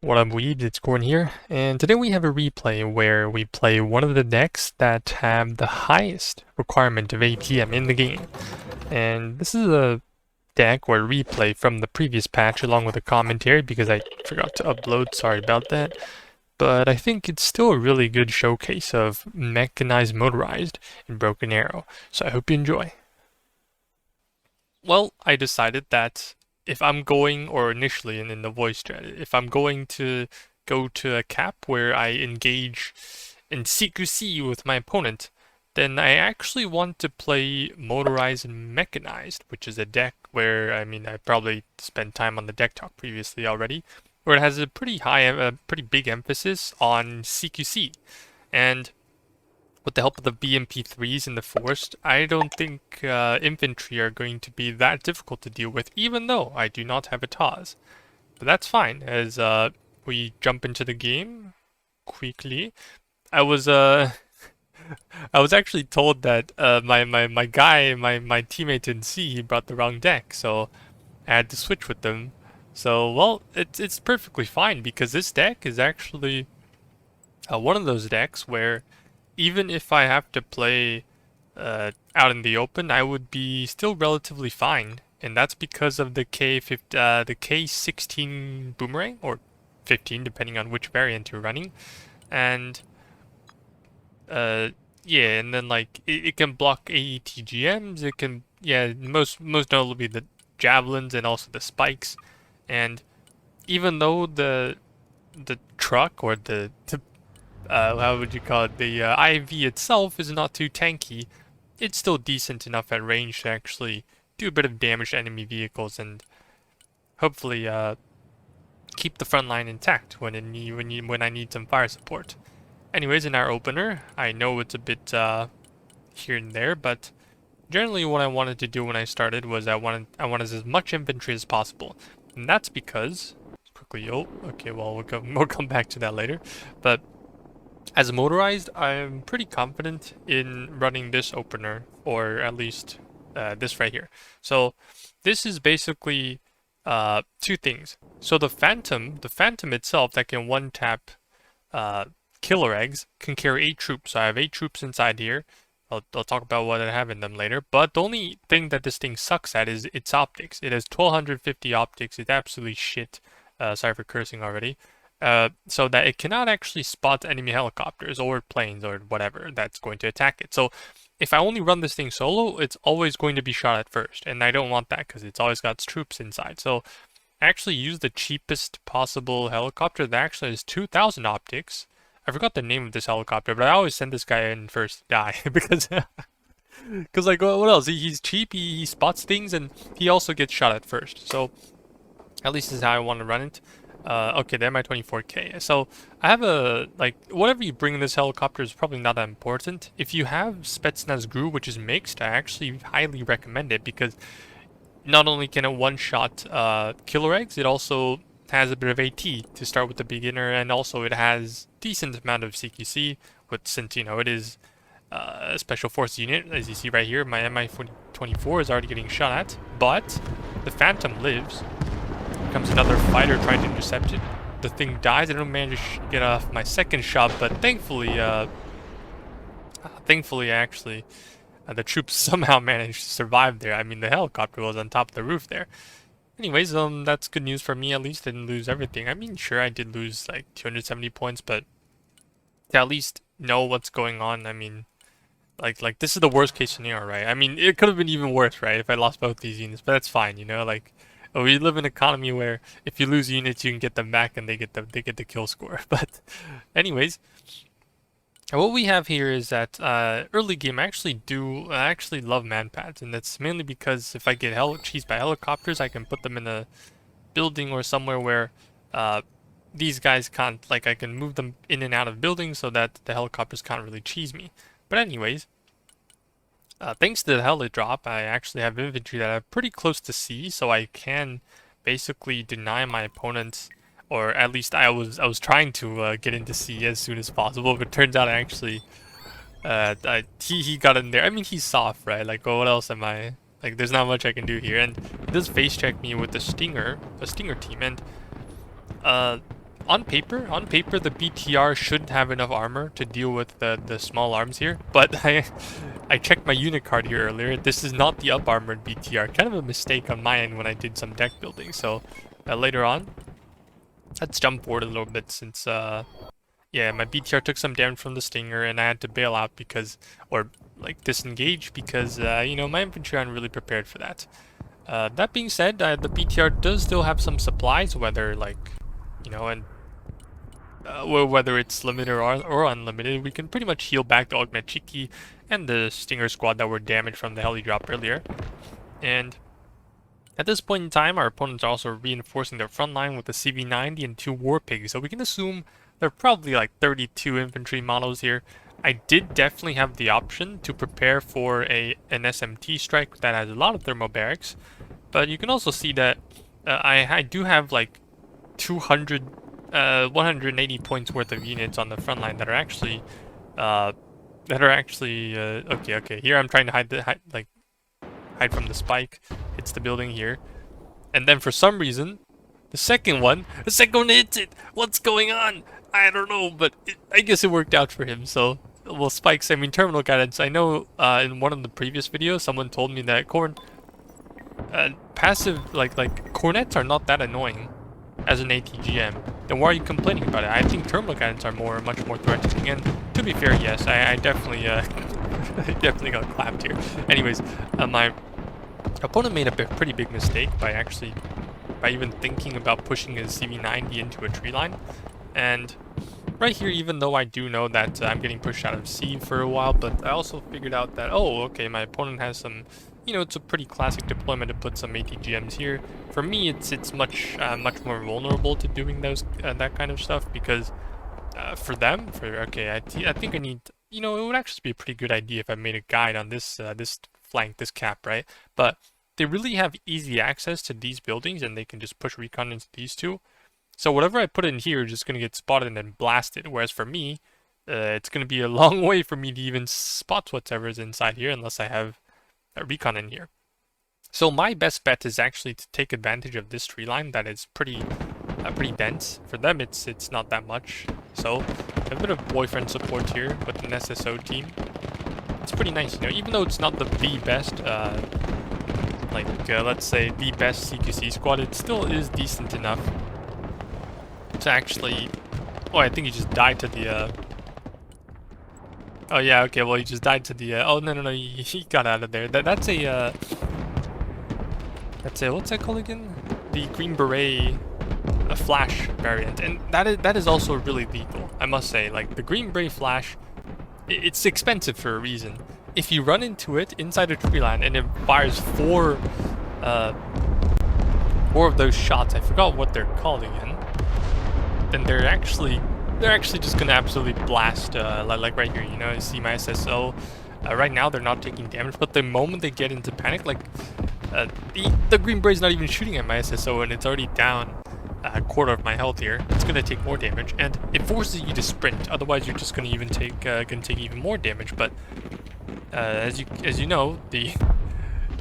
What up, Weebs? It's Gordon here, and today we have a replay where we play one of the decks that have the highest requirement of APM in the game. And this is a deck or replay from the previous patch along with a commentary because I forgot to upload, sorry about that. But I think it's still a really good showcase of mechanized motorized in Broken Arrow, so I hope you enjoy. Well, I decided that if I'm going, or initially in the voice chat, if I'm going to go to a cap where I engage in CQC with my opponent, then I actually want to play motorized and mechanized, which is a deck where, I probably spent time on the deck talk previously already, where it has a pretty big emphasis on CQC. And with the help of the BMP3s in the forest, I don't think infantry are going to be that difficult to deal with, even though I do not have a TOS. But that's fine, as we jump into the game quickly. I was I was actually told that my teammate didn't see he brought the wrong deck, so I had to switch with them. So well, it's perfectly fine because this deck is actually one of those decks where even if I have to play out in the open, I would be still relatively fine, and that's because of the K16 boomerang, or 15 depending on which variant you're running, and yeah, and then like it can block AETGMs. It can, yeah, most notably the javelins and also the spikes, and even though the truck or the how would you call it? The IV itself is not too tanky. It's still decent enough at range to actually do a bit of damage to enemy vehicles and hopefully keep the front line intact when I need some fire support. Anyways, in our opener, I know it's a bit here and there, but generally what I wanted to do when I started was I wanted as much infantry as possible, and that's because quickly. Oh, okay. Well, we'll come back to that later, but as motorized, I'm pretty confident in running this opener, or at least this right here. So this is basically two things. So the Phantom itself that can one-tap killer eggs can carry 8 troops. So I have 8 troops inside here. I'll talk about what I have in them later. But the only thing that this thing sucks at is its optics. It has 1250 optics. It's absolutely shit. Sorry for cursing already. So that it cannot actually spot enemy helicopters or planes or whatever that's going to attack it. So if I only run this thing solo, it's always going to be shot at first, and I don't want that because it's always got troops inside. So I actually use the cheapest possible helicopter that actually has 2000 optics. I forgot the name of this helicopter, but I always send this guy in first to die because like what else? He's cheap, he spots things, and he also gets shot at first. So at least this is how I want to run it. Okay, the Mi-24K. So I have like, whatever you bring in this helicopter is probably not that important. If you have Spetsnaz GRU, which is mixed, I actually highly recommend it because not only can it one-shot killer eggs, it also has a bit of AT to start with the beginner, and also it has decent amount of CQC, since, you know, it is a special force unit. As you see right here, my Mi-24 is already getting shot at, but the Phantom lives. Comes another fighter trying to intercept it. The thing dies. I don't manage to get off my second shot, but thankfully, actually, the troops somehow managed to survive there. I mean, the helicopter was on top of the roof there. Anyways, that's good news for me. At least I didn't lose everything. I mean, sure, I did lose like 270 points, but to at least know what's going on. I mean, like this is the worst case scenario, right? I mean, it could have been even worse, right? If I lost both these units, but that's fine, you know, like. We live in an economy where if you lose units, you can get them back, and they get the kill score. But, anyways, what we have here is that early game I actually love man pads, and that's mainly because if I get cheesed by helicopters, I can put them in a building or somewhere where these guys can't. Like, I can move them in and out of buildings so that the helicopters can't really cheese me. But anyways. Thanks to the heli drop, I actually have infantry that are pretty close to C, so I can basically deny my opponents, or at least I was trying to get into C as soon as possible. But it turns out actually he got in there. I mean, he's soft, right? Like, well, what else am I? Like, there's not much I can do here. And he does face check me with a stinger team, and on paper, the BTR should have enough armor to deal with the small arms here. But I checked my unit card here earlier. This is not the up armored BTR. Kind of a mistake on my end when I did some deck building. So later on, let's jump forward a little bit since yeah, my BTR took some damage from the Stinger and I had to bail out because, or like disengage because you know, my infantry aren't really prepared for that. That being said, the BTR does still have some supplies, whether like, you know, and well, whether it's limited or unlimited, we can pretty much heal back the Augment Chiki and the Stinger squad that were damaged from the heli drop earlier. And at this point in time, our opponents are also reinforcing their front line with the CV90 and 2 War Pigs, so we can assume there are probably like 32 infantry models here. I did definitely have the option to prepare for an SMT strike that has a lot of thermal barracks, but you can also see that I do have like 180 points worth of units on the front line that are actually okay. Here I'm trying to hide from the spike. Hits the building here, and then for some reason, the second one hits it. What's going on? I don't know, but I guess it worked out for him. So, well, spikes. I mean, terminal guidance. I know in one of the previous videos, someone told me that passive like cornets are not that annoying as an ATGM. Then why are you complaining about it? I think terminal guidance are much more threatening. And to be fair, yes, I definitely I definitely got clapped here. Anyways, my opponent made a pretty big mistake by even thinking about pushing his CV90 into a tree line. And right here, even though I do know that I'm getting pushed out of C for a while, but I also figured out that, oh, okay, my opponent has some, you know, it's a pretty classic deployment to put some ATGMs here. For me, it's much more vulnerable to doing that kind of stuff, because for them, okay, I think I need, you know, it would actually be a pretty good idea if I made a guide on this this flank, this cap, right? But they really have easy access to these buildings, and they can just push recon into these two. So whatever I put in here is just going to get spotted and then blasted. Whereas for me, it's going to be a long way for me to even spot whatever's inside here unless I have a recon in here. So my best bet is actually to take advantage of this tree line that is pretty dense. For them, it's not that much. So a bit of boyfriend support here with an SSO team. It's pretty nice, you know, even though it's not the best, let's say the best CQC squad, it still is decent enough to actually... Oh, I think he just died to the... Oh yeah, okay, well he just died to the... Oh, no, he got out of there. That's a... What's that called again? The Green Beret Flash variant, and that is also really lethal, I must say. Like, the Green Beret Flash, it's expensive for a reason. If you run into it inside a tree line and it fires four of those shots, I forgot what they're called again, then they're actually just gonna absolutely blast, like right here, you know, you see my SSO. Right now they're not taking damage, but the moment they get into panic, like the Green Beret's not even shooting at my SSO and it's already down a quarter of my health here, it's gonna take more damage, and it forces you to sprint. Otherwise, you're just gonna take even more damage. But as you know,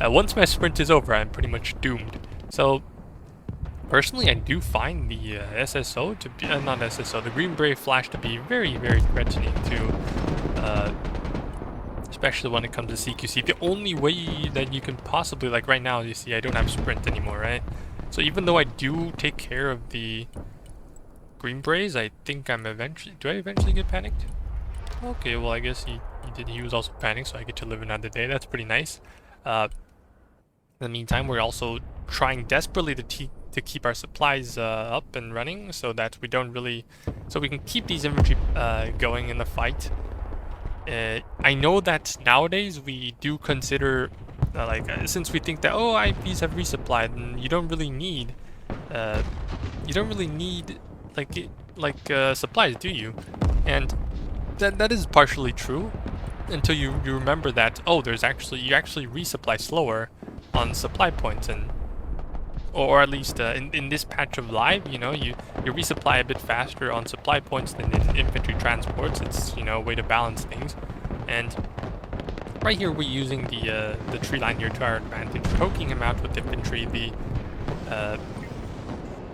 once my sprint is over, I'm pretty much doomed. So personally, I do find the SSO to be not SSO, the Green Beret Flash to be very, very threatening to, especially when it comes to CQC. The only way that you can possibly, like right now, you see I don't have sprint anymore, right? So even though I do take care of the Green Berets, I think I'm eventually... Do I eventually get panicked? Okay, well I guess he did. He was also panicked, so I get to live another day. That's pretty nice. In the meantime, we're also trying desperately to keep our supplies up and running, so that we don't really... So we can keep these infantry going in the fight. I know that nowadays we do consider... since we think that, oh, IPs have resupplied, and you don't really need supplies, do you? And that is partially true until you remember that, oh, you actually resupply slower on supply points, and or at least in this patch of live, you know, you resupply a bit faster on supply points than in infantry transports. It's, you know, a way to balance things. And right here, we're using the tree line here to our advantage, poking him out with infantry.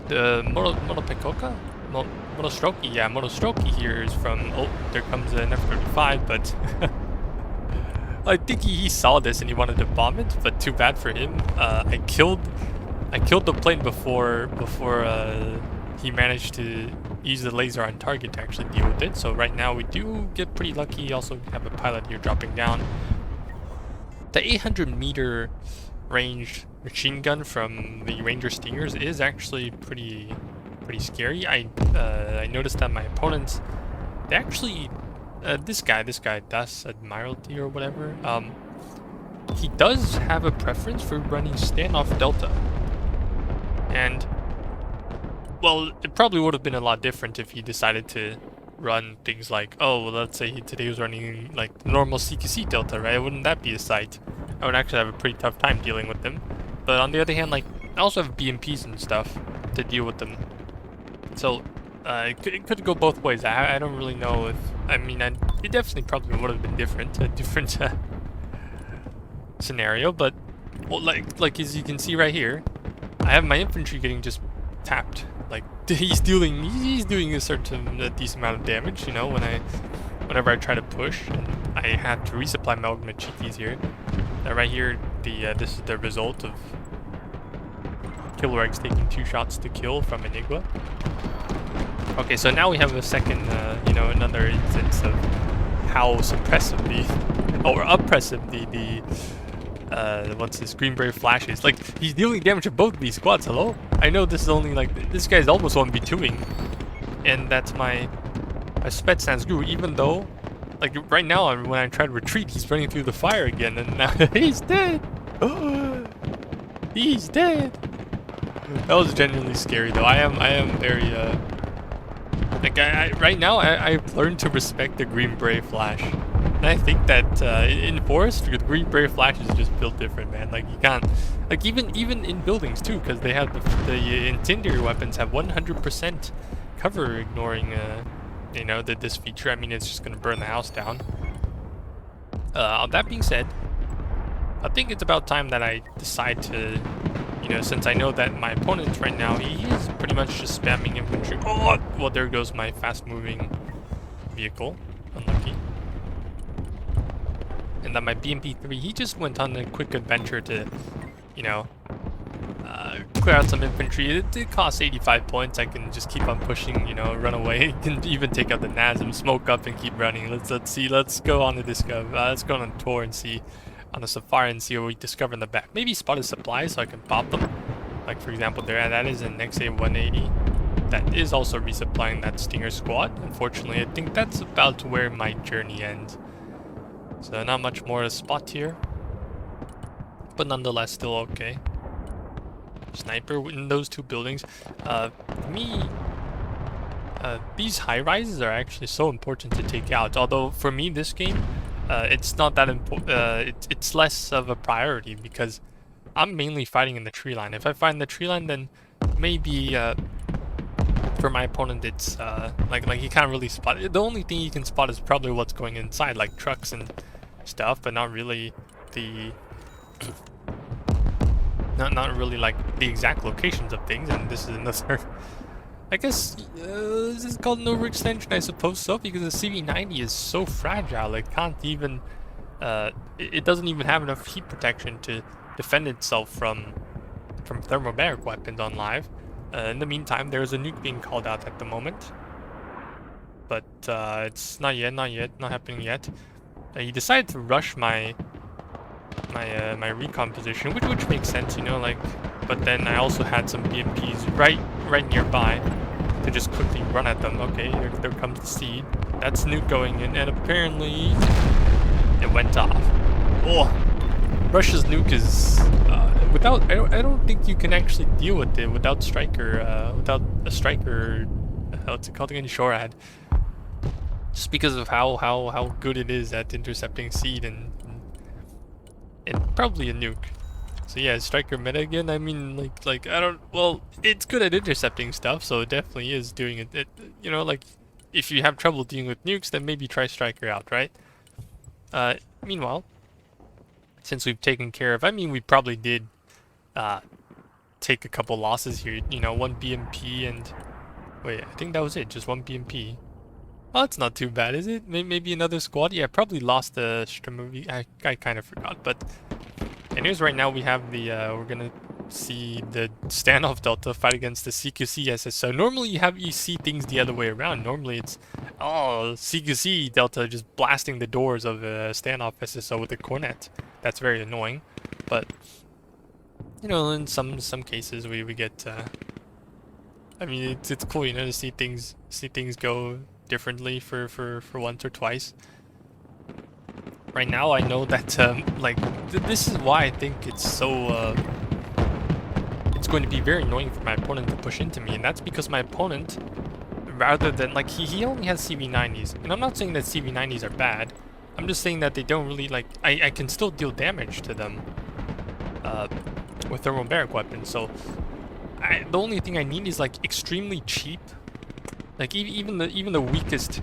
The Moto Pekoka? Motostrokey, yeah, Motostrokey here is from, oh, there comes an F-35, but I think he saw this and he wanted to bomb it, but too bad for him. I killed the plane before he managed to use the laser on target to actually deal with it. So right now we do get pretty lucky. Also have a pilot here dropping down. The 800-meter range machine gun from the Ranger Stingers is actually pretty scary. I noticed that my opponents, they actually this guy Das Admiralty or whatever, he does have a preference for running standoff delta. And well, it probably would have been a lot different if he decided to run things like, oh, well, let's say today he was running like normal CQC delta, right? Wouldn't that be a sight? I would actually have a pretty tough time dealing with them. But on the other hand, like, I also have BMPs and stuff to deal with them. So it could go both ways. I don't really know if, I mean, it definitely probably would have been different, a different scenario. But well, like as you can see right here, I have my infantry getting just tapped. Like he's doing a certain decent amount of damage, you know, whenever I try to push, and I have to resupply my ultimate cheekies here. Right here, this is the result of Killer Eggs taking 2 shots to kill from Enigma. Okay, so now we have a second, you know, another instance of how suppressive or oppressive what's this, Green Beret Flash is. Like, he's dealing damage to both of these squads, hello? I know this is only, like, this guy's almost 1v2ing. And that's my Spetsnaz guru, even though, like, right now, when I try to retreat, he's running through the fire again, and now he's dead! He's dead! That was genuinely scary, though. I am very, like, right now, I've learned to respect the Green Beret Flash. And I think that in Forest, the Green Beret Flash is just built different, man. Like, you can't, like, even in buildings too, because they have the incendiary weapons have 100% cover ignoring, you know, this feature. I mean, it's just gonna burn the house down. That being said, I think it's about time that I decide to, you know, since I know that my opponent right now, he is pretty much just spamming infantry. Oh, well, there goes my fast-moving vehicle. Unlucky. And then my BMP-3, he just went on a quick adventure to, you know, clear out some infantry. It costs 85 points. I can just keep on pushing, you know, run away. Can even take out the NASM, smoke up, and keep running. Let's see. Let's go on to discover. Let's go on a tour and see, on a safari, and see what we discover in the back. Maybe spot a supply so I can pop them. Like, for example, that is an XA-180. That is also resupplying that Stinger squad. Unfortunately, I think that's about where my journey ends. So not much more to spot here, but nonetheless still okay. Sniper in those 2 buildings. These high rises are actually so important to take out. Although for me this game, it's not that important. It's less of a priority because I'm mainly fighting in the tree line. If I find the tree line, then maybe for my opponent, it's like he can't really spot it. The only thing he can spot is probably what's going inside, like trucks and stuff, but not really the not really like the exact locations of things. And this is another, I guess, this is called an overextension, I suppose so, because the CV90 is so fragile. It can't even it doesn't even have enough heat protection to defend itself from thermobaric weapons on live. In the meantime, there's a nuke being called out at the moment, but it's not happening yet. He decided to rush my recon position, which makes sense, you know, like. But then I also had some BMPs right nearby to just quickly run at them. Okay, there comes the seed. That's nuke going in, and apparently it went off. Oh, Russia's nuke is without. I don't think you can actually deal with it without striker. Without a striker, what's it called again? SHORAD. Just because of how good it is at intercepting seed and probably a nuke. So yeah, striker meta again. I mean, like I don't. Well, it's good at intercepting stuff, so it definitely is doing it. You know, like if you have trouble dealing with nukes, then maybe try striker out, right? Meanwhile, since we've taken care of, I mean, we probably did take a couple losses here. You know, 1 BMP and Wait, I think that was it. Just one BMP. Oh, it's not too bad, is it? Maybe another squad? Yeah, I probably lost the stream. I kind of forgot, but anyways, right now we have the, we're gonna see the standoff Delta fight against the CQC SSO. Normally you see things the other way around. Normally it's, oh, CQC Delta just blasting the doors of a standoff SSO with a cornet. That's very annoying, but, you know, in some cases we get, I mean, it's cool, you know, to see things go differently for once or twice. Right now, I know that like this is why I think it's so it's going to be very annoying for my opponent to push into me, and that's because my opponent, rather than like he only has CV90s, and I'm not saying that CV90s are bad. I'm just saying that they don't really like I can still deal damage to them with thermobaric weapons. So the only thing I need is like extremely cheap. Like even the weakest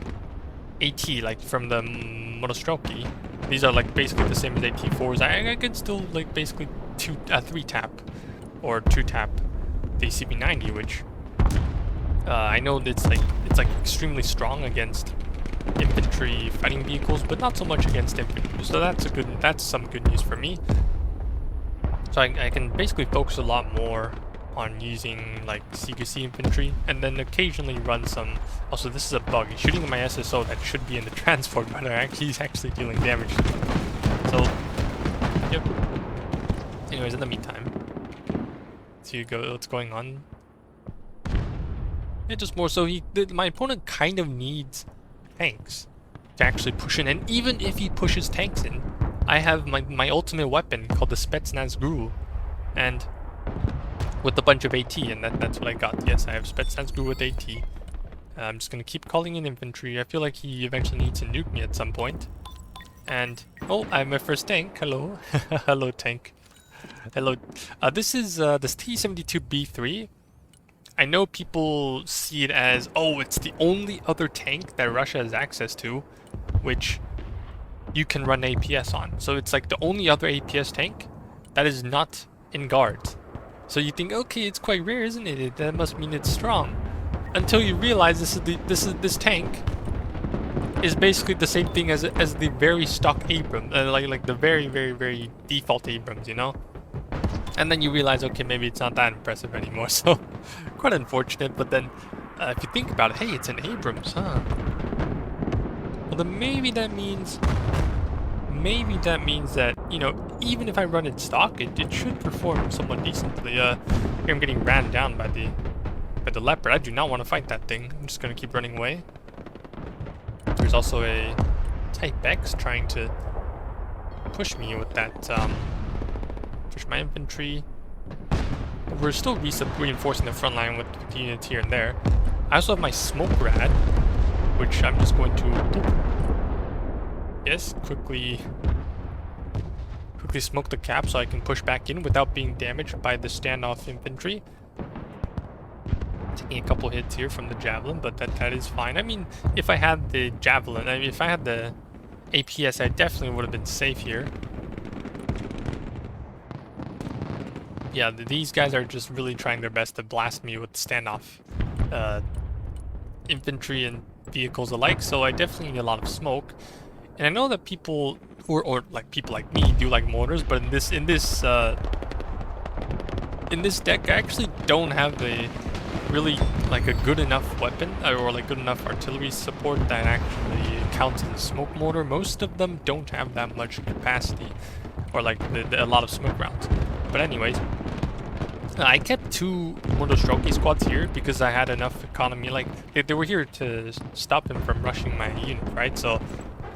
AT, like from the Monostroke, these are like basically the same as AT4s. I can still like basically 3 tap or 2 tap the CB90, which I know it's like extremely strong against infantry fighting vehicles, but not so much against infantry. So that's some good news for me. So I can basically focus a lot more on using like CQC infantry, and then occasionally run some. Also, this is a bug. Shooting at my SSO that should be in the transport, but he's actually dealing damage to them. So, yep. Anyways, in the meantime, see what's going on. Yeah, just more so my opponent kind of needs tanks to actually push in, and even if he pushes tanks in, I have my ultimate weapon called the Spetsnaz Guru, and with a bunch of AT, and that's what I got. Yes, I have Spetsnaz Guru with AT. I'm just gonna keep calling in infantry. I feel like he eventually needs to nuke me at some point. And oh, I have my first tank. Hello, hello tank. Hello. This is this T-72B3. I know people see it as, oh, it's the only other tank that Russia has access to, which you can run APS on. So it's like the only other APS tank that is not in guards. So you think, okay, it's quite rare, isn't it? That must mean it's strong. Until you realize this tank is basically the same thing as the very stock Abrams, like the very default Abrams, you know. And then you realize, okay, maybe it's not that impressive anymore. So quite unfortunate. But then, if you think about it, hey, it's an Abrams, huh? Well, then maybe that means that, you know, even if I run it stock, it should perform somewhat decently. Here I'm getting ran down by the leopard. I do not want to fight that thing. I'm just gonna keep running away. There's also a Type X trying to push me with that, push my infantry. We're still reinforcing the front line with the units here and there. I also have my smoke rad, which I'm just going to yes, quickly smoke the cap so I can push back in without being damaged by the standoff infantry. Taking a couple hits here from the javelin, but that is fine. I mean, if I had the javelin, I mean, if I had the APS, I definitely would have been safe here. Yeah, these guys are just really trying their best to blast me with standoff infantry and vehicles alike, so I definitely need a lot of smoke. And I know that people, or like people like me, do like mortars, but in this deck, I actually don't have a really like a good enough weapon or like good enough artillery support that actually counts as a smoke mortar. Most of them don't have that much capacity, or like a lot of smoke rounds. But anyways, I kept 2 Monostroke squads here because I had enough economy. Like they were here to stop him from rushing my unit, right? So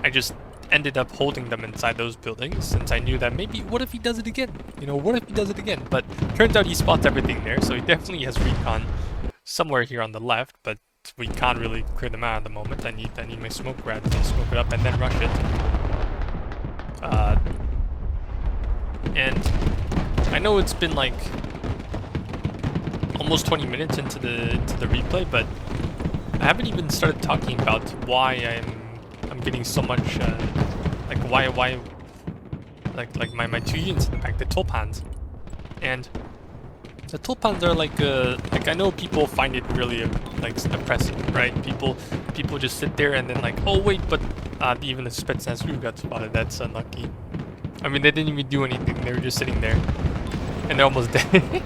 I just ended up holding them inside those buildings since I knew that maybe, what if he does it again? You know, what if he does it again? But turns out he spots everything there, so he definitely has recon somewhere here on the left, but we can't really clear them out at the moment. I need my smoke rad to smoke it up and then rush it. And I know it's been like almost 20 minutes into the replay, but I haven't even started talking about why I'm getting so much like why like my 2 units in the back, the Tulpans. And The tulpans are like I know people find it really like oppressive, right? People just sit there and then like, oh wait, but even the Spetsnaz crew got spotted. That's unlucky. I mean, they didn't even do anything. They were just sitting there, and they're almost dead.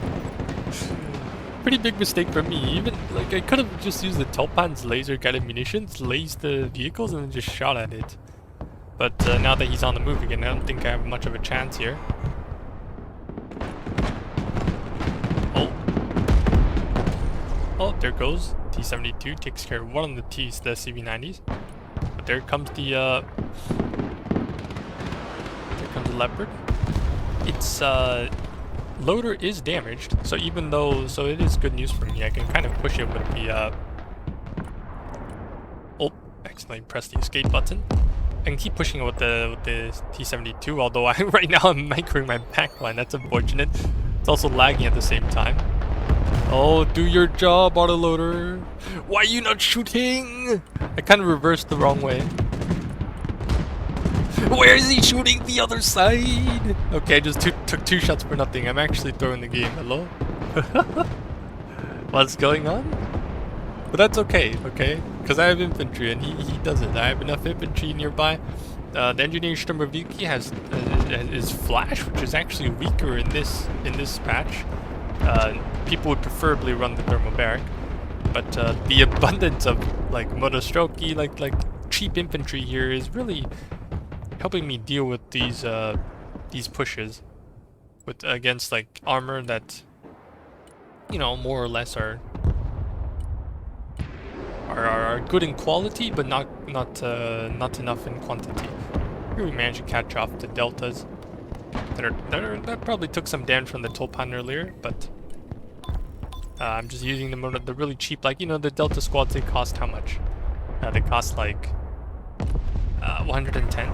Pretty big mistake for me. Even like I could have just used the tulpan's laser guided munitions, lased the vehicles, and then just shot at it. But now that he's on the move again, I don't think I have much of a chance here. Oh, there goes T-72, takes care of one of the CV-90s. But there comes the Leopard. Its loader is damaged, so even though, so it is good news for me. I can kind of push it with the oh, accidentally pressed the escape button. I can keep pushing it with the T-72, although right now I'm microing my backline. That's unfortunate. It's also lagging at the same time. Oh, do your job, autoloader. Why are you not shooting? I kind of reversed the wrong way. Where is he shooting? The other side? Okay, I just took 2 shots for nothing. I'm actually throwing the game. Hello? What's going on? But that's okay, okay? Because I have infantry and he doesn't. I have enough infantry nearby. The engineer Sturmoviki has is Flash, which is actually weaker in this patch. People would preferably run the thermobaric, but the abundance of like Moto strokey, like cheap infantry here is really helping me deal with these pushes against like armor that, you know, more or less are good in quality, but not enough in quantity. Here we managed to catch off the deltas. That probably took some damage from the Tulpan earlier, but I'm just using the really cheap, like, you know, the Delta squads. They cost how much? They cost like 110.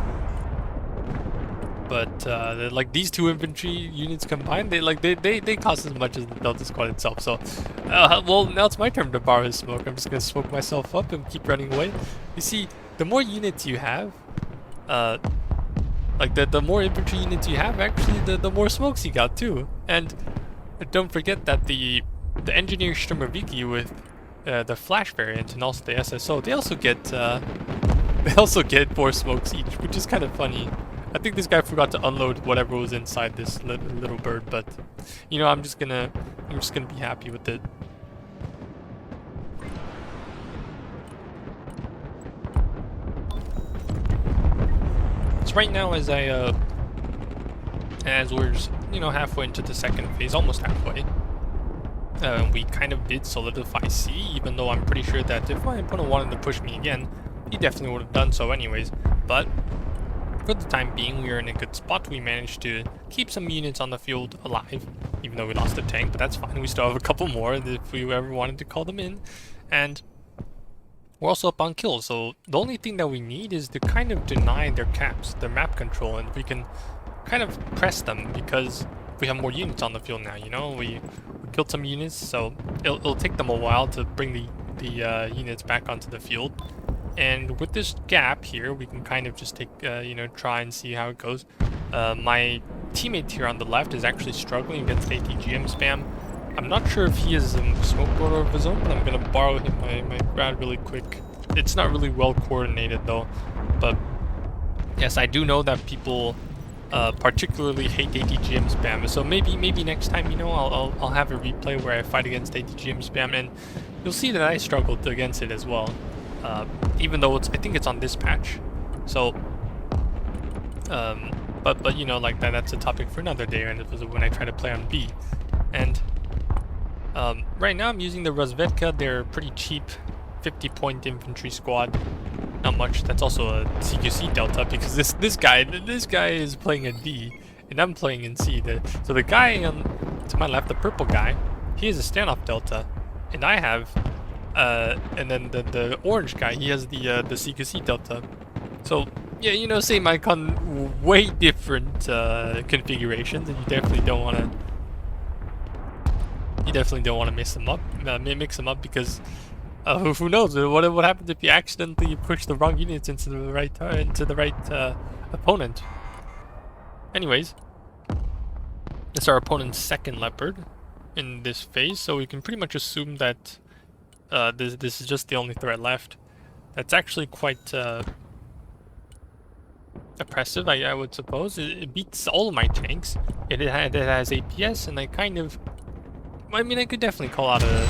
But like these 2 infantry units combined, they cost as much as the Delta squad itself. So, well, now it's my turn to borrow his smoke. I'm just gonna smoke myself up and keep running away. You see, the more units you have, like the more infantry units you have, actually, the more smokes you got too. And don't forget that the engineer Sturmoviki with the Flash variant and also the SSO, they also get 4 smokes each, which is kind of funny. I think this guy forgot to unload whatever was inside this little bird, but you know, I'm just gonna be happy with it. So right now, as we're just, you know, halfway into the second phase, almost halfway, we kind of did solidify C, even though I'm pretty sure that if my opponent wanted to push me again, he definitely would have done so anyways. But for the time being, we are in a good spot. We managed to keep some units on the field alive, even though we lost a tank, but that's fine. We still have a couple more if we ever wanted to call them in. And we're also up on kills, so the only thing that we need is to kind of deny their caps, their map control, and we can kind of press them because we have more units on the field now, you know? We killed some units, so it'll take them a while to bring the units back onto the field. And with this gap here, we can kind of just take, you know, try and see how it goes. My teammate here on the left is actually struggling against ATGM spam. I'm not sure if he has a smoke border of his own, but I'm going to borrow him my grad really quick. It's not really well coordinated though, but yes, I do know that people particularly hate ATGM spam. So maybe next time, you know, I'll have a replay where I fight against ATGM spam, and you'll see that I struggled against it as well. Even though I think it's on this patch. So, but you know, like that's a topic for another day, and it was when I try to play on B. And right now I'm using the Razvedka. They're pretty cheap, 50-point infantry squad. Not much. That's also a CQC delta because this guy is playing in D, and I'm playing in C. So the guy to my left, the purple guy, he has a standoff delta, and I have. And then the orange guy, he has the CQC delta. So yeah, you know, same icon, way different configurations, and you definitely don't want to mix them up because who knows what happens if you accidentally push the wrong units into the right opponent. Anyways, it's our opponent's second leopard. in this phase, so we can pretty much assume that this is just the only threat left. That's actually quite oppressive, I would suppose. It beats all of my tanks. It has APS, and I kind of... I mean, I could definitely call out a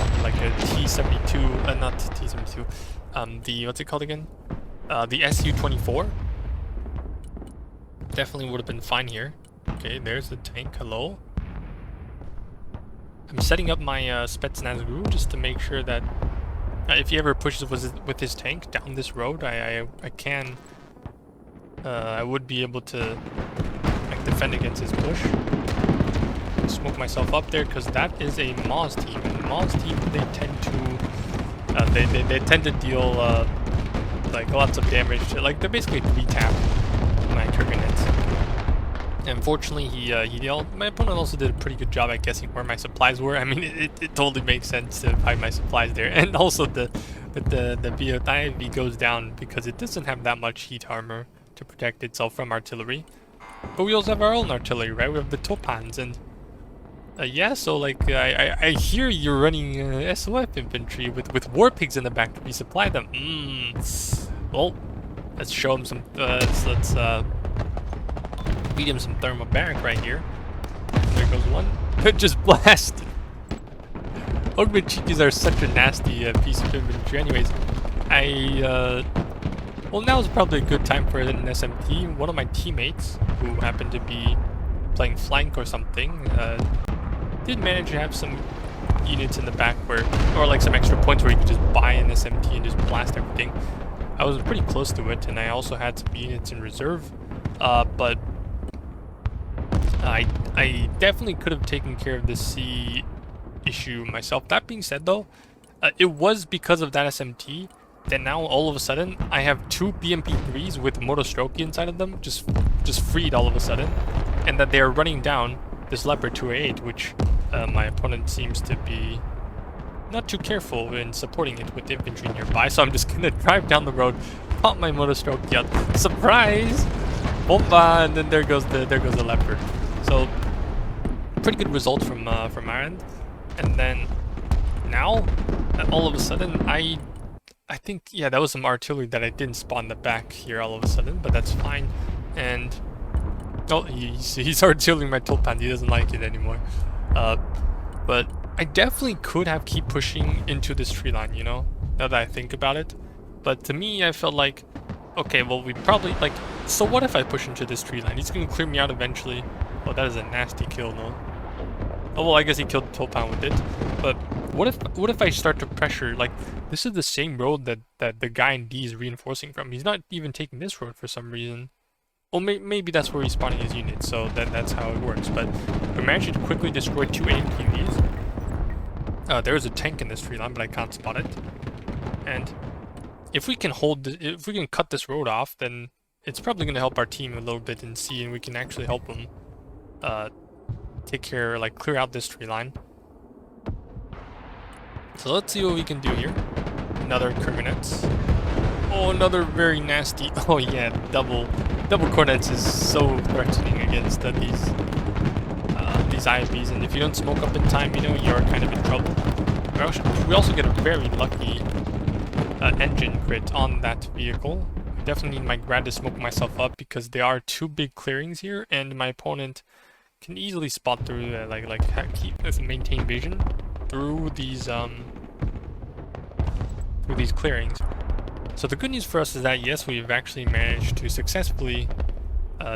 T-72, not T-72, the, what's it called again? The Su-24. Definitely would have been fine here. Okay, there's the tank, hello. I'm setting up my Spetsnaz Guru just to make sure that if he ever pushes with his tank down this road, I would be able to like defend against his push. Smoke myself up there because that is a Moz team, and the Moz team, they tend to deal like lots of damage. Like they're basically 3-tap my Kurganets. Unfortunately, my opponent also did a pretty good job at guessing where my supplies were. I mean, it totally makes sense to hide my supplies there, and also the BOIV goes down because it doesn't have that much heat armor to protect itself from artillery. But we also have our own artillery, right? We have the Topans, and yeah, so like I hear you're running SOF infantry with war pigs in the back to resupply them. Well, let's show him some. Let's beat him some thermobaric right here. There goes one. Just blasted. Ogmachikis are such a nasty piece of infantry. Anyways, well, now is probably a good time for an SMT. One of my teammates, who happened to be playing flank or something, did manage to have some units in the back or like some extra points where you could just buy an SMT and just blast everything. I was pretty close to it, and I also had some units in reserve, but I definitely could have taken care of the C issue myself. That being said, though, it was because of that SMT that now all of a sudden I have 2 BMP3s with Moto inside of them, just freed all of a sudden, and that they are running down this Leopard 2A8, which my opponent seems to be not too careful in supporting it with infantry nearby. So I'm just gonna drive down the road, pop my Moto out, surprise, bomba, and then there goes the Leopard. So pretty good result from our end. And then now, all of a sudden, I think, yeah, that was some artillery that I didn't spawn in the back here all of a sudden, but that's fine. And oh, he's artillerying my Tulpan. He doesn't like it anymore. But I definitely could have keep pushing into this tree line, you know, now that I think about it. But to me, I felt like, okay, well, we probably, like, so what if I push into this tree line? He's gonna clear me out eventually. Oh, that is a nasty kill, no? Oh, well, I guess he killed Tulpan with it. But what if I start to pressure, like, this is the same road that the guy in D is reinforcing from. He's not even taking this road for some reason. Well, maybe that's where he's spawning his units, so that's how it works. But we managed to quickly destroy 2 AMPVs. There is a tank in this tree line, but I can't spot it. And if we can if we can cut this road off, then it's probably going to help our team a little bit in C, and we can actually help them take care, like, clear out this tree line. So let's see what we can do here. Another Kurganets. Oh, another very nasty. Oh yeah, double cornets is so threatening against these IFVs, and if you don't smoke up in time, you know, you're kind of in trouble. We also get a very lucky engine crit on that vehicle. I definitely need my grad to smoke myself up because there are 2 big clearings here, and my opponent can easily spot through maintain vision through these clearings. So the good news for us is that yes, we've actually managed to successfully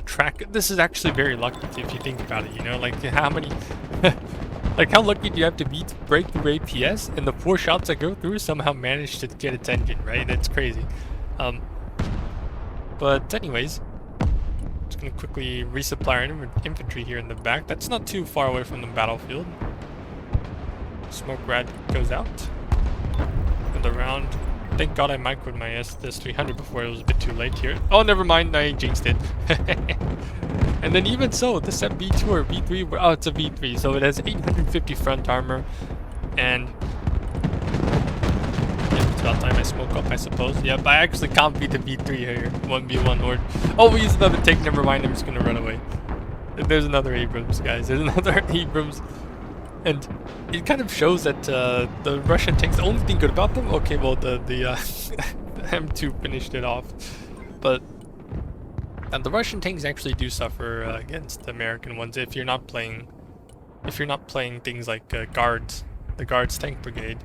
track. This is actually very lucky if you think about it, you know, like how many like how lucky do you have to be to break through APS and the 4 shots that go through somehow manage to get its engine, right? It's crazy. But anyways, just gonna quickly resupply our infantry here in the back. That's not too far away from the battlefield. Smoke rad goes out. Another round. Thank God I microed my S300 before it was a bit too late here. Oh, never mind, I jinxed it. And then even so, this at V2 or V3, oh, it's a V3, so it has 850 front armor, and yeah, it's about time I smoke up, I suppose. Yep, I actually can't beat the V3 here, 1v1 or... Oh, we used another tank, never mind, I'm just gonna run away. There's another Abrams, guys, there's another Abrams. And it kind of shows that the Russian tanks, the only thing good about them, okay, well the M2 finished it off, but the Russian tanks actually do suffer against the American ones if you're not playing things like guards, the guards tank brigade.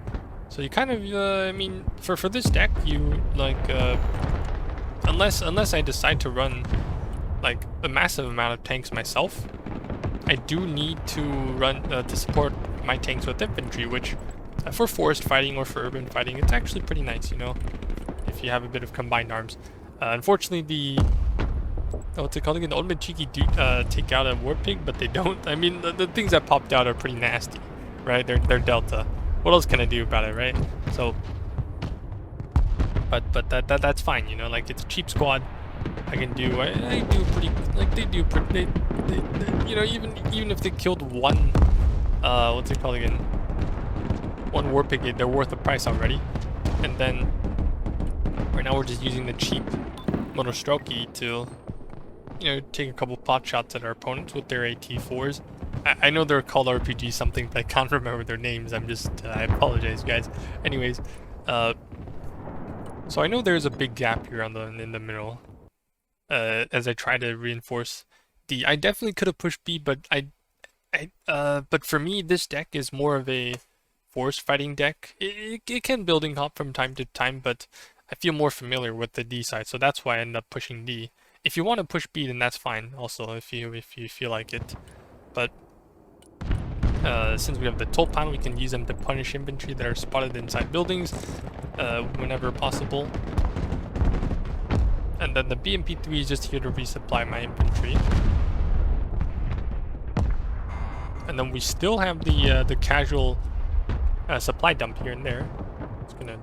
So you kind of I mean, for this deck, you like unless I decide to run like a massive amount of tanks myself, I do need to run to support my tanks with infantry, which for forest fighting or for urban fighting, it's actually pretty nice, you know, if you have a bit of combined arms. Unfortunately, the what's it called again? The old Mechiki do take out a war pig, but they don't. I mean, the things that popped out are pretty nasty, right? They're Delta. What else can I do about it, right? So, but that's fine, you know. Like, it's a cheap squad. I can do. I do pretty. Like, they do pretty. They, you know, even if they killed one, what's it called again? One war pig, they're worth the price already. And then right now we're just using the cheap Moto to, you know, take a couple pot shots at our opponents with their AT4s. I know they're called RPG something, but I can't remember their names. I'm just, I apologize, guys. Anyways, so I know there's a big gap here on in the middle. As I try to reinforce D. I definitely could have pushed B, but but for me, this deck is more of a forest fighting deck. It can building hop from time to time, but I feel more familiar with the D side, so that's why I end up pushing D. If you want to push B, then that's fine. Also, if you feel like it, but since we have the Tulpan, we can use them to punish infantry that are spotted inside buildings whenever possible. And then the BMP3 is just here to resupply my infantry. And then we still have the casual supply dump here and there. It's gonna,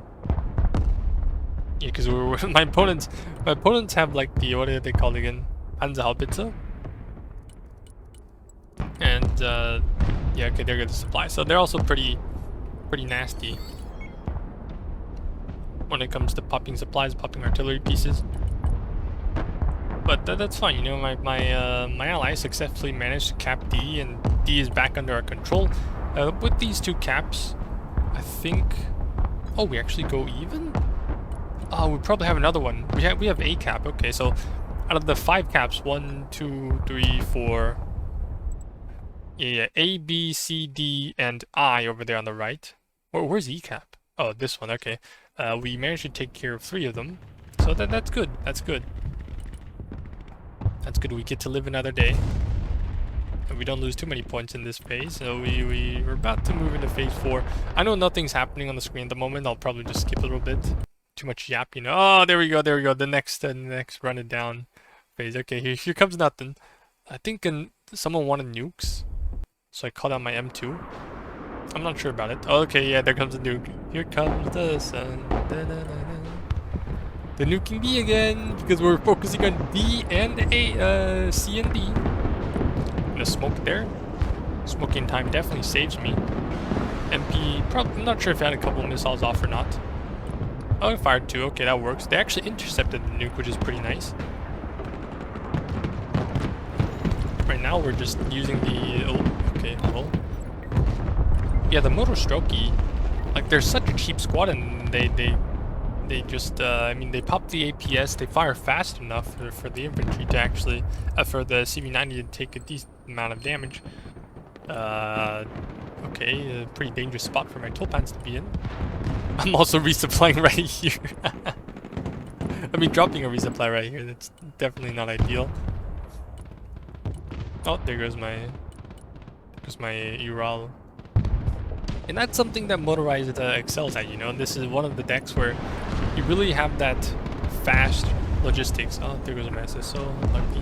yeah, because my opponents have like the, what are they called again? Panzerhaubitze. And yeah, okay, they're gonna supply. So they're also pretty nasty when it comes to popping supplies, popping artillery pieces. But that's fine, you know. My allies successfully managed to cap D, and D is back under our control. With these two caps, I think. Oh, we actually go even. Oh, we probably have another one. We have a cap. Okay, so out of the 5 caps, 1, 2, 3, 4. Yeah, A, B, C, D, and I over there on the right. Where's E cap? Oh, this one. Okay. We managed to take care of 3 of them, so that's good. That's good. That's good. We get to live another day, and we don't lose too many points in this phase. So we're about to move into phase 4. I know nothing's happening on the screen at the moment. I'll probably just skip a little bit. Too much yap, you know. Oh, there we go. There we go. The next run it down phase. Okay, here comes nothing. I think someone wanted nukes, so I called out my M2. I'm not sure about it. Oh, okay, yeah, there comes a nuke. Here comes the sun. Da, da, da, da. The nuking B again, because we're focusing on D and A, C and D. I'm gonna smoke there. Smoking time definitely saves me. MP, I'm not sure if I had a couple of missiles off or not. Oh, I fired 2. Okay, that works. They actually intercepted the nuke, which is pretty nice. Right now, we're just using the... Oh, okay, well... Yeah, the Moto, like, they're such a cheap squad, and they just, I mean, they pop the APS, they fire fast enough for the infantry to actually, for the CV90 to take a decent amount of damage. Okay, a pretty dangerous spot for my Tulpans to be in. I'm also resupplying right here. I mean, dropping a resupply right here, that's definitely not ideal. Oh, there goes my Ural. And that's something that Motorized excels at, you know. And this is one of the decks where you really have that fast logistics. Oh, there goes my SSO, lucky.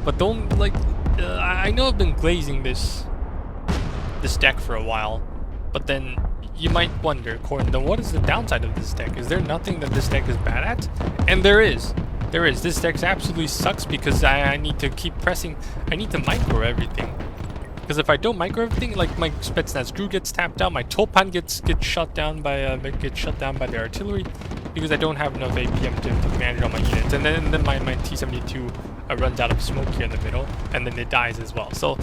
But don't, like, I know I've been glazing this deck for a while, but then you might wonder, Corin, then what is the downside of this deck? Is there nothing that this deck is bad at? And there is. There is. This deck absolutely sucks because I need to keep pressing. I need to micro everything. Because if I don't micro everything, like my Spetsnaz Drew gets tapped out, my Tulpan gets shut down by the artillery because I don't have enough APM to manage all my units, and then my T-72 runs out of smoke here in the middle, and then it dies as well. So,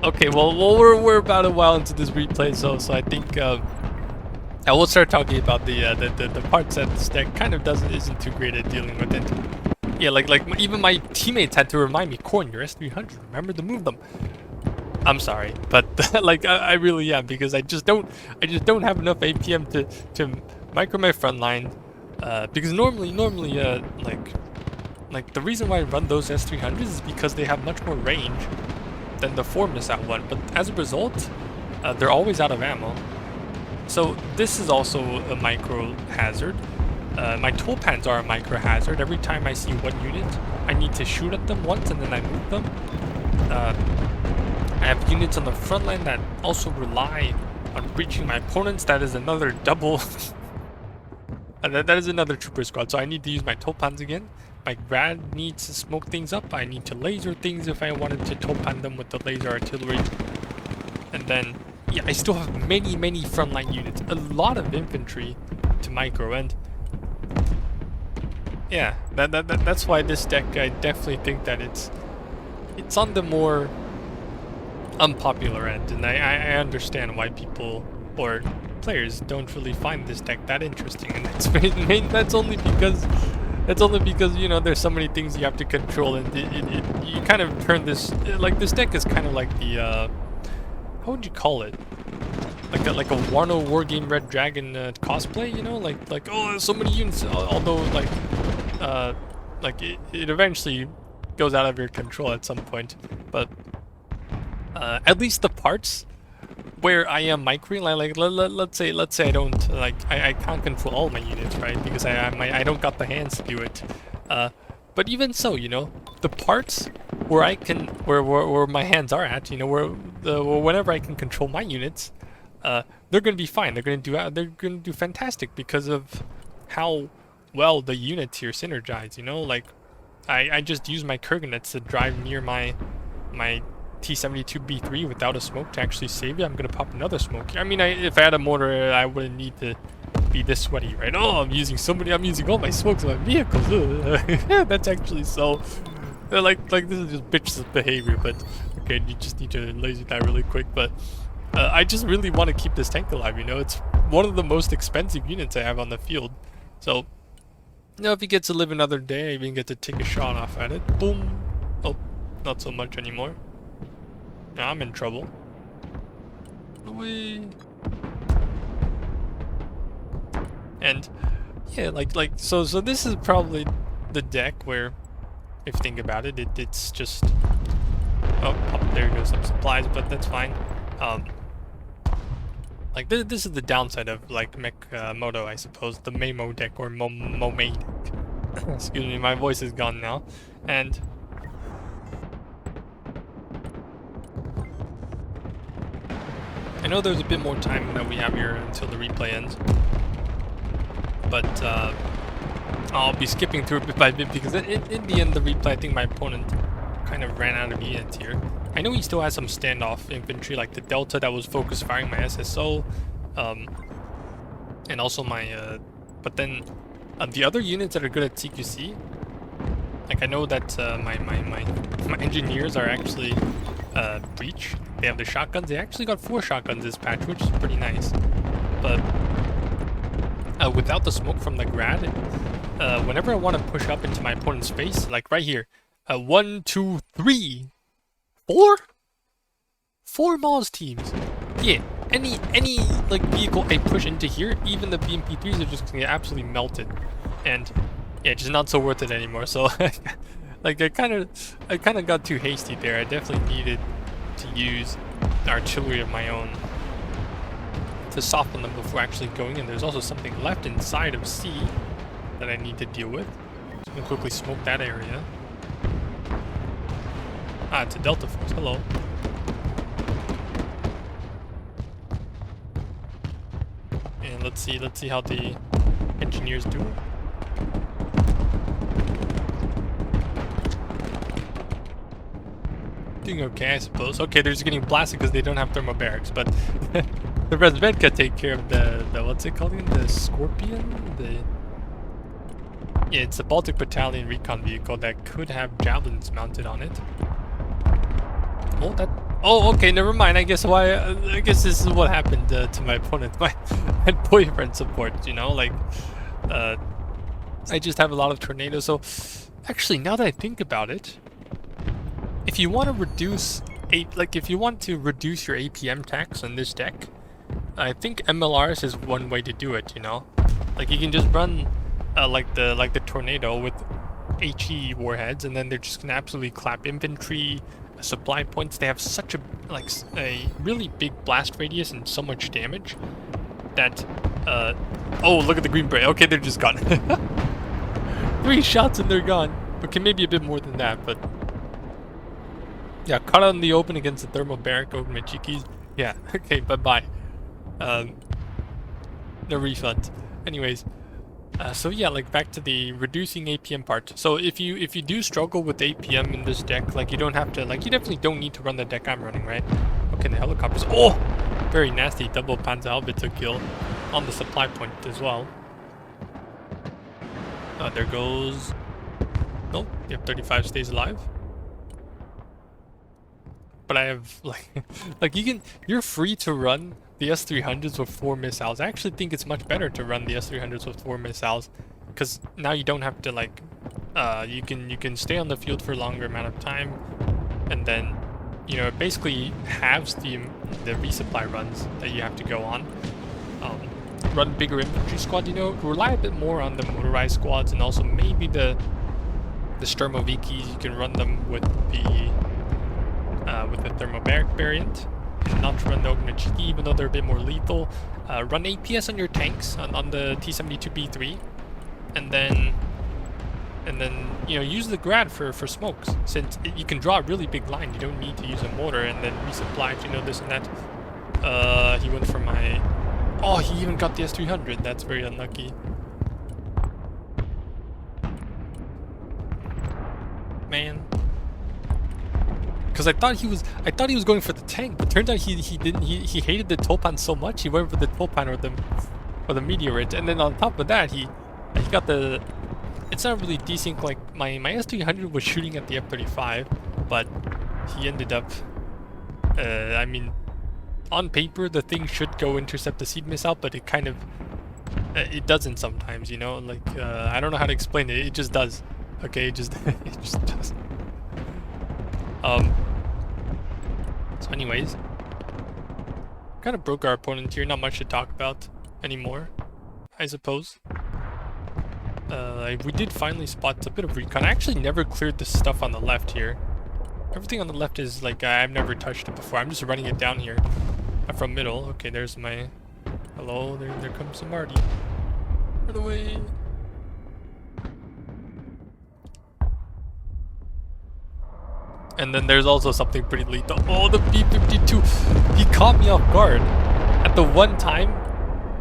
Okay, well, we're about a while into this replay, so I think I will start talking about the parts that this deck kind of isn't too great at dealing with it. Yeah, even my teammates had to remind me, Corn, your S300, remember to move them. I'm sorry, but like I really am, because I just don't have enough APM to micro my front line. Because normally like the reason why I run those S300s is because they have much more range than the 4 missile one, but as a result, they're always out of ammo. So this is also a micro hazard. My tool pans are a micro hazard. Every time I see one unit, I need to shoot at them once and then I move them. I have units on the front line that also rely on breaching my opponents. That is another double. That is another trooper squad. So I need to use my tool pans again. My grad needs to smoke things up. I need to laser things if I wanted to tool pan them with the laser artillery. And then, yeah, I still have many frontline units. A lot of infantry to micro, and yeah, that's why this deck, I definitely think that it's on the more unpopular end, and I understand why people or players don't really find this deck that interesting, and that's only because you know there's so many things you have to control, and you kind of turn this, like, this deck is kind of like the how would you call it? Like a Wano Wargame Red Dragon cosplay, you know, like oh, there's so many units, although like it eventually goes out of your control at some point, but at least the parts where I am microing, like let's say I don't, like, I can't control all my units, right? Because I don't got the hands to do it. But even so, you know, the parts where I can, where my hands are at, you know, whenever I can control my units, they're gonna be fine. They're gonna do fantastic because of how well the units here synergize. You know, like I just use my Kurganets to drive near my T-72B3 without a smoke to actually save it. I'm gonna pop another smoke. I mean, if I had a mortar, I wouldn't need to be this sweaty, right? Oh, I'm using all my smokes on my vehicles. Yeah, that's actually so. Like this is just bitch behavior. But okay, you just need to laser that really quick. But I just really want to keep this tank alive. You know, it's one of the most expensive units I have on the field. So, you know, if he gets to live another day, I even get to take a shot off at it. Boom. Oh, not so much anymore. Now I'm in trouble. Whee. And yeah, so this is probably the deck where, if you think about it, it's just, oh, there goes some supplies, but that's fine. Like this is the downside of like Mech Moto, I suppose, the Memo deck or Mome deck. Excuse me, my voice is gone now, and I know there's a bit more time that we have here until the replay ends, but I'll be skipping through it bit by bit because in the end of the replay, I think my opponent kind of ran out of units here. I know he still has some standoff infantry, like the Delta that was focus firing my SSO, and also my, but then the other units that are good at CQC, like I know that my engineers are actually breach. They have the shotguns. They actually got 4 shotguns this patch, which is pretty nice. But without the smoke from the grad, whenever I want to push up into my opponent's face, like right here, 1, 2, 3, 4 Mars teams. Yeah, any like vehicle I push into here, even the BMP3s are just gonna get absolutely melted, and yeah, just not so worth it anymore. So like I kind of got too hasty there. I definitely needed to use artillery of my own to soften them before actually going in. There's also something left inside of C that I need to deal with. So I'm gonna quickly smoke that area. Ah, it's a Delta Force. Hello. And let's see how the engineers do. Doing okay, I suppose. Okay, they're just getting blasted because they don't have thermal barracks, but the Meccha take care of the what's it called again? The Scorpion? Yeah, it's a Baltic Battalion recon vehicle that could have javelins mounted on it. Oh, Oh, okay, never mind. I guess why. I guess this is what happened to my opponent. My boyfriend support. You know, like, uh, I just have a lot of tornadoes. So, actually, now that I think about it, if you want to reduce if you want to reduce your APM tax on this deck, I think MLRs is one way to do it. You know, like you can just run like the tornado with HE warheads, and then they're just gonna absolutely clap infantry, supply points. They have such a really big blast radius and so much damage that oh, look at the green beret. Okay, they're just gone. 3 shots and they're gone. Okay, maybe a bit more than that, but yeah, caught out in the open against the thermal barrack over Mechikis. Yeah, okay, bye-bye. No refund. Anyways, so yeah, like back to the reducing APM part. So if you do struggle with APM in this deck, like you don't have to, like you definitely don't need to run the deck I'm running, right? Okay, the helicopters. Oh, very nasty double Panzerhaubitze kill on the supply point as well. There goes. Nope, the F-35 stays alive. But I have like you're free to run the S300s with 4 missiles. I actually think it's much better to run the S300s with 4 missiles, because now you don't have to like you can stay on the field for a longer amount of time, and then you know it basically halves the resupply runs that you have to go on. Run bigger infantry squad, you know, rely a bit more on the motorized squads, and also maybe the Sturmovikis. You can run them with the thermobaric variant, and not run the Ognachiki, even though they're a bit more lethal. Run APS on your tanks on the T-72B3, and then you know use the grad for smokes, since you can draw a really big line. You don't need to use a mortar and then resupply if you know this and that. He went for my. Oh, he even got the S300. That's very unlucky. Man. Because I thought he was going for the tank, but turned out he didn't. He hated the Topan so much he went for the Topan or the meteorite, and then on top of that he got the. It's not really desync. Like my S300 was shooting at the F-35, but he ended up. I mean, on paper the thing should go intercept the seed missile, but it kind of it doesn't sometimes. You know, like I don't know how to explain it. It just does. Okay, it just it just does. So anyways, kind of broke our opponent here. Not much to talk about anymore, I suppose. We did finally spot a bit of recon. I actually never cleared the stuff on the left here. Everything on the left is like I've never touched it before. I'm just running it down here. I'm from middle. Okay, there's my. Hello, there comes some Marty. Run away. And then there's also something pretty lethal. Oh, the B-52! He caught me off guard at the one time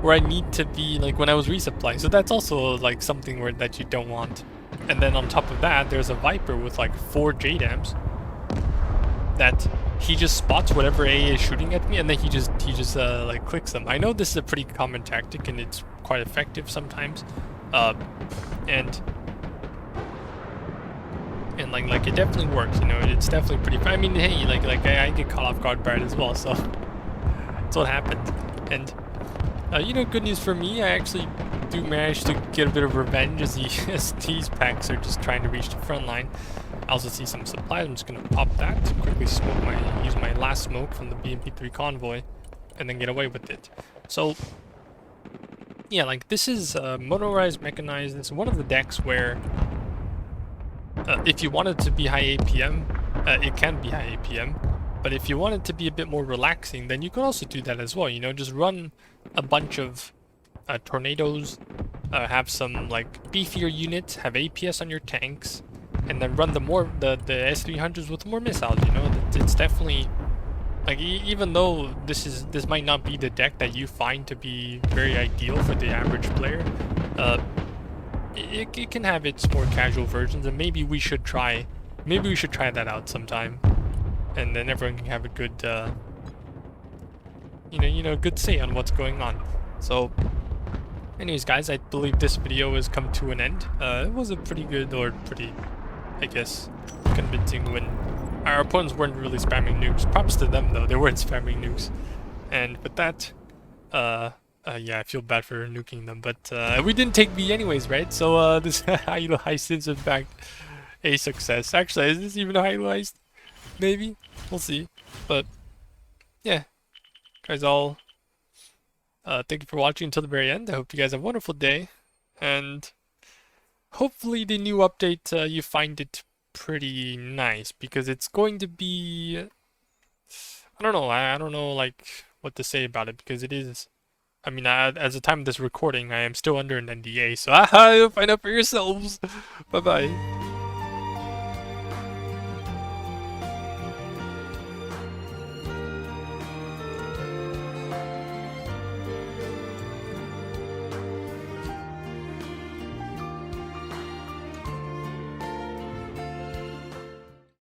where I need to be, like, when I was resupplying. So that's also, like, something that you don't want. And then on top of that, there's a Viper with, like, 4 JDAMs that he just spots whatever AA is shooting at me, and then he just like, clicks them. I know this is a pretty common tactic, and it's quite effective sometimes. And like it definitely works, you know. It's definitely pretty. I mean, hey, like I get caught off guard by it as well, so that's what happened. And you know, good news for me, I actually do manage to get a bit of revenge as these packs are just trying to reach the front line. I also see some supplies. I'm just gonna pop that, quickly use my last smoke from the BMP3 convoy, and then get away with it. So yeah, like this is motorized, mechanized. It's one of the decks where. If you want it to be high APM, it can be high APM. But if you want it to be a bit more relaxing, then you can also do that as well. You know, just run a bunch of tornadoes, have some like beefier units, have APS on your tanks, and then run the S300s with more missiles. You know, it's definitely like even though this might not be the deck that you find to be very ideal for the average player. It can have its more casual versions, and maybe we should try that out sometime, and then everyone can have a good good say on what's going on. So anyways guys, I believe this video has come to an end. It was a pretty good, or pretty, I guess, convincing win our opponents weren't really spamming nukes. Props to them though, they weren't spamming nukes. And with that, yeah, I feel bad for nuking them, but we didn't take B anyways, right? So this Hilo heist is in fact a success. Actually, is this even a Hilo heist? Maybe, we'll see. But yeah, guys, all thank you for watching until the very end. I hope you guys have a wonderful day, and hopefully the new update you find it pretty nice, because it's going to be, I don't know, I don't know like what to say about it, because it is, I mean, as the time of this recording, I am still under an NDA, so you'll find out for yourselves. Bye bye.